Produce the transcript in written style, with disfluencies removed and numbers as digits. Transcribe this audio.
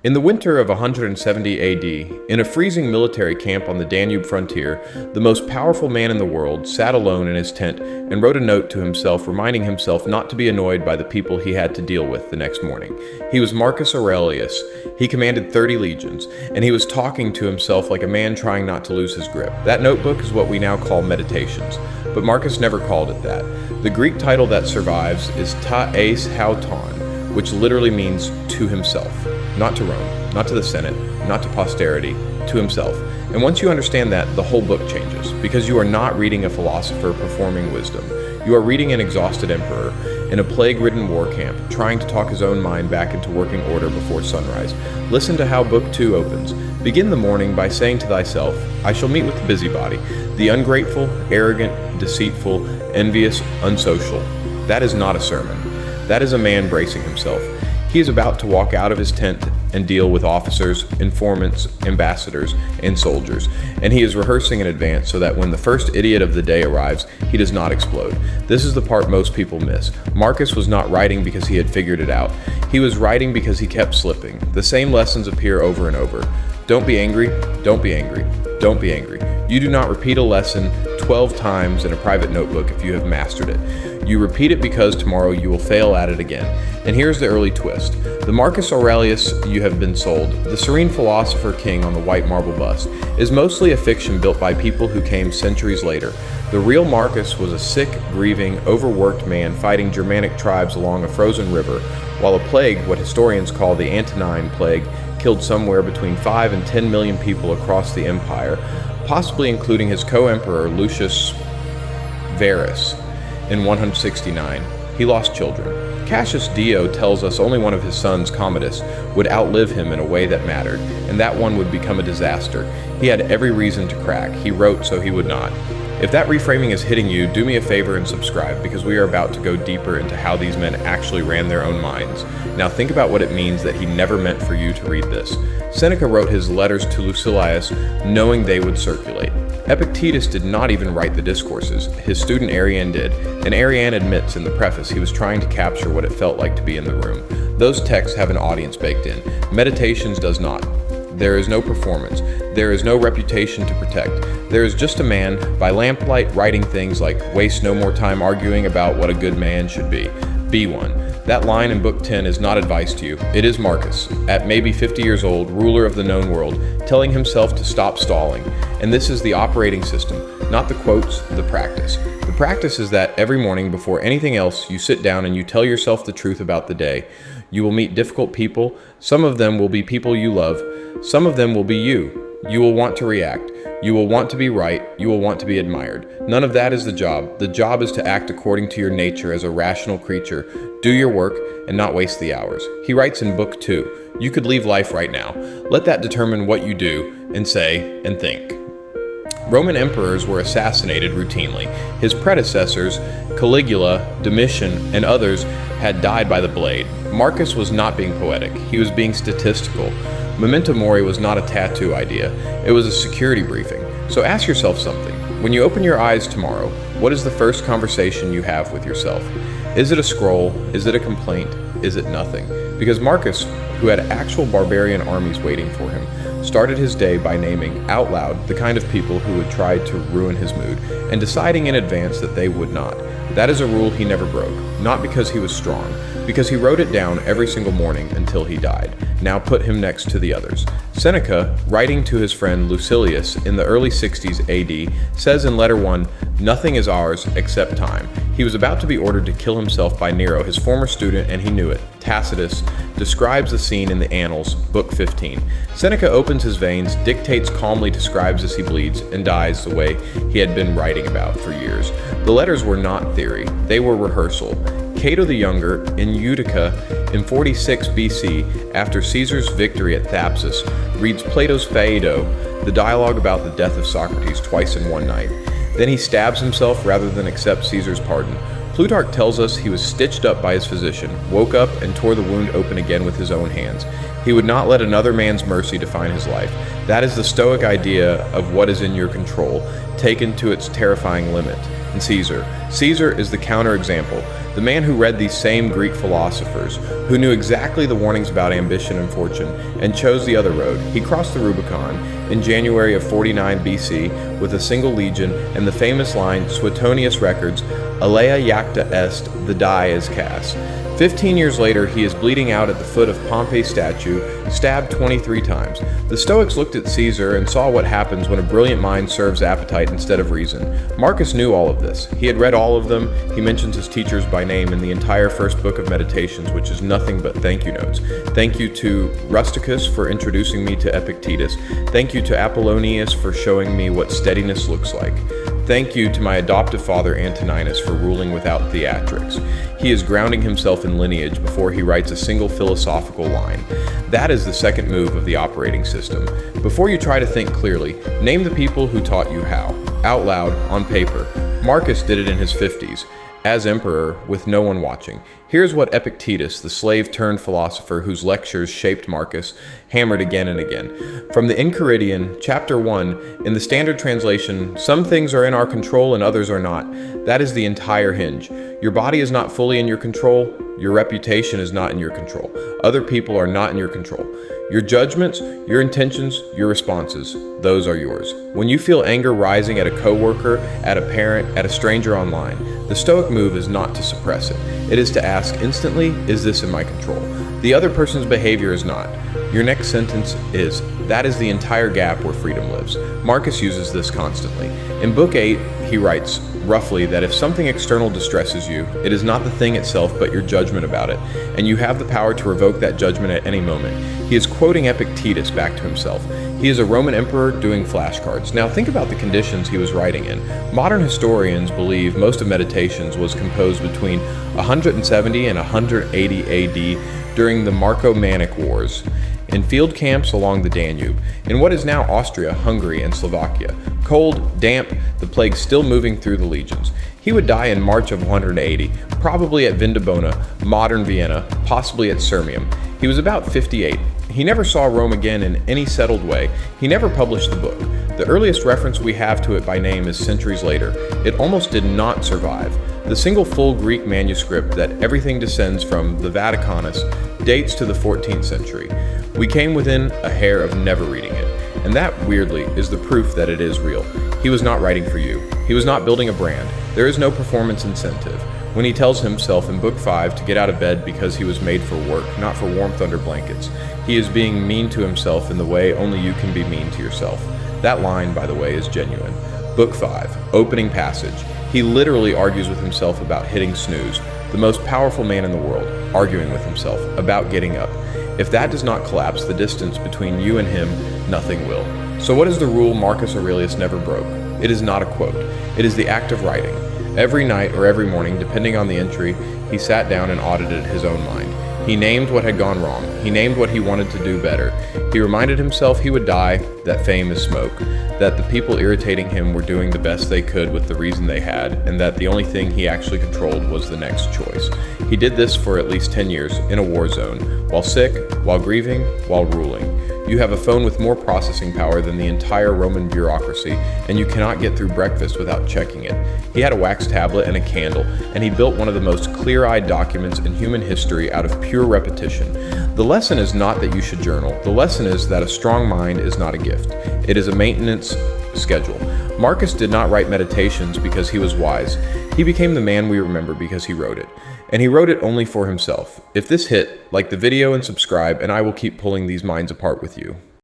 In the winter of 170 AD, in a freezing military camp on the Danube frontier, the most powerful man in the world sat alone in his tent and wrote a note to himself reminding himself not to be annoyed by the people he had to deal with the next morning. He was Marcus Aurelius. He commanded 30 legions, and he was talking to himself like a man trying not to lose his grip. That notebook is what we now call Meditations, but Marcus never called it that. The Greek title that survives is Eis Heauton, which literally means to himself. Not to Rome, not to the Senate, not to posterity, to himself. And once you understand that, the whole book changes, because you are not reading a philosopher performing wisdom. You are reading an exhausted emperor in a plague-ridden war camp, trying to talk his own mind back into working order before sunrise. Listen to how Book 2 opens. Begin the morning by saying to thyself, I shall meet with the busybody, the ungrateful, arrogant, deceitful, envious, unsocial. That is not a sermon. That is a man bracing himself. He is about to walk out of his tent and deal with officers, informants, ambassadors, and soldiers, and he is rehearsing in advance so that when the first idiot of the day arrives, he does not explode. This is the part most people miss. Marcus was not writing because he had figured it out. He was writing because he kept slipping. The same lessons appear over and over. Don't be angry, don't be angry, don't be angry. You do not repeat a lesson 12 times in a private notebook if you have mastered it. You repeat it because tomorrow you will fail at it again. And here's the early twist. The Marcus Aurelius you have been sold, the serene philosopher king on the white marble bust, is mostly a fiction built by people who came centuries later. The real Marcus was a sick, grieving, overworked man fighting Germanic tribes along a frozen river, while a plague, what historians call the Antonine Plague, killed somewhere between 5 and 10 million people across the empire, possibly including his co-emperor Lucius Verus in 169. He lost children. Cassius Dio tells us only one of his sons, Commodus, would outlive him in a way that mattered, and that one would become a disaster. He had every reason to crack. He wrote so he would not. If that reframing is hitting you, do me a favor and subscribe, because we are about to go deeper into how these men actually ran their own minds. Now think about what it means that he never meant for you to read this. Seneca wrote his letters to Lucilius knowing they would circulate. Epictetus did not even write the discourses. His student Arrian did, and Arrian admits in the preface he was trying to capture what it felt like to be in the room. Those texts have an audience baked in. Meditations does not. There is no performance. There is no reputation to protect. There is just a man, by lamplight, writing things like, waste no more time arguing about what a good man should be. Be one. That line in Book 10 is not advice to you. It is Marcus, at maybe 50 years old, ruler of the known world, telling himself to stop stalling. And this is the operating system, not the quotes, the practice. The practice is that every morning, before anything else, you sit down and you tell yourself the truth about the day. You will meet difficult people. Some of them will be people you love. Some of them will be you. You will want to react. You will want to be right. You will want to be admired. None of that is the job. The job is to act according to your nature as a rational creature. Do your work and not waste the hours. He writes in Book 2, you could leave life right now. Let that determine what you do and say and think. Roman emperors were assassinated routinely. His predecessors, Caligula, Domitian, and others had died by the blade. Marcus was not being poetic. He was being statistical. Memento Mori was not a tattoo idea. It was a security briefing. So ask yourself something. When you open your eyes tomorrow, what is the first conversation you have with yourself? Is it a scroll? Is it a complaint? Is it nothing? Because Marcus, who had actual barbarian armies waiting for him, started his day by naming out loud the kind of people who would try to ruin his mood, and deciding in advance that they would not. That is a rule he never broke, not because he was strong, because he wrote it down every single morning until he died. Now put him next to the others. Seneca, writing to his friend Lucilius in the early 60s AD, says in letter 1, nothing is ours except time. He was about to be ordered to kill himself by Nero, his former student, and he knew it. Tacitus describes the scene in the Annals, Book 15. Seneca opens his veins, dictates calmly to scribes as he bleeds, and dies the way he had been writing about for years. The letters were not theory, they were rehearsal. Cato the Younger, in Utica in 46 BC, after Caesar's victory at Thapsus, reads Plato's Phaedo, the dialogue about the death of Socrates, twice in one night. Then he stabs himself rather than accept Caesar's pardon. Plutarch tells us he was stitched up by his physician, woke up, and tore the wound open again with his own hands. He would not let another man's mercy define his life. That is the Stoic idea of what is in your control, taken to its terrifying limit. and Caesar. Caesar is the counterexample, the man who read these same Greek philosophers, who knew exactly the warnings about ambition and fortune, and chose the other road. He crossed the Rubicon in January of 49 BC with a single legion and the famous line, Suetonius records, Alea jacta est, the die is cast. 15 years later, he is bleeding out at the foot of Pompey's statue, stabbed 23 times. The Stoics looked at Caesar and saw what happens when a brilliant mind serves appetite instead of reason. Marcus knew all of this. He had read all of them. He mentions his teachers by name in the entire first book of Meditations, which is nothing but thank you notes. Thank you to Rusticus for introducing me to Epictetus. Thank you to Apollonius for showing me what steadiness looks like. Thank you to my adoptive father Antoninus for ruling without theatrics. He is grounding himself in lineage before he writes a single philosophical line. That is the second move of the operating system. Before you try to think clearly, name the people who taught you how, out loud, on paper. Marcus did it in his 50s, as emperor, with no one watching. Here's what Epictetus, the slave-turned-philosopher whose lectures shaped Marcus, hammered again and again. From the Enchiridion, chapter 1, in the standard translation, some things are in our control and others are not. That is the entire hinge. Your body is not fully in your control. Your reputation is not in your control. Other people are not in your control. Your judgments, your intentions, your responses, those are yours. When you feel anger rising at a coworker, at a parent, at a stranger online, the Stoic move is not to suppress it. It is to ask instantly, is this in my control? The other person's behavior is not. Your next sentence is, that is the entire gap where freedom lives. Marcus uses this constantly. In Book 8, he writes, roughly, that if something external distresses you, it is not the thing itself but your judgment about it, and you have the power to revoke that judgment at any moment. He is quoting Epictetus back to himself. He is a Roman emperor doing flashcards. Now think about the conditions he was writing in. Modern historians believe most of Meditations was composed between 170 and 180 AD during the Marcomannic Wars, in field camps along the Danube, in what is now Austria, Hungary, and Slovakia. Cold, damp, the plague still moving through the legions. He would die in March of 180, probably at Vindobona, modern Vienna, possibly at Sirmium. He was about 58. He never saw Rome again in any settled way. He never published the book. The earliest reference we have to it by name is centuries later. It almost did not survive. The single full Greek manuscript that everything descends from, the Vaticanus, dates to the 14th century. We came within a hair of never reading it. And that, weirdly, is the proof that it is real. He was not writing for you. He was not building a brand. There is no performance incentive. When he tells himself in Book 5 to get out of bed because he was made for work, not for warmth under blankets, he is being mean to himself in the way only you can be mean to yourself. That line, by the way, is genuine. Book 5, opening passage. He literally argues with himself about hitting snooze, the most powerful man in the world, arguing with himself about getting up. If that does not collapse the distance between you and him, nothing will. So what is the rule Marcus Aurelius never broke? It is not a quote. It is the act of writing. Every night or every morning, depending on the entry, he sat down and audited his own mind. He named what had gone wrong. He named what he wanted to do better. He reminded himself he would die, that fame is smoke, that the people irritating him were doing the best they could with the reason they had, and that the only thing he actually controlled was the next choice. He did this for at least 10 years, in a war zone, while sick, while grieving, while ruling. You have a phone with more processing power than the entire Roman bureaucracy, and you cannot get through breakfast without checking it. He had a wax tablet and a candle, and he built one of the most clear-eyed documents in human history out of pure repetition. The lesson is not that you should journal. The lesson is that a strong mind is not a gift. It is a maintenance schedule. Marcus did not write Meditations because he was wise. He became the man we remember because he wrote it. And he wrote it only for himself. If this hit, like the video and subscribe, and I will keep pulling these minds apart with you.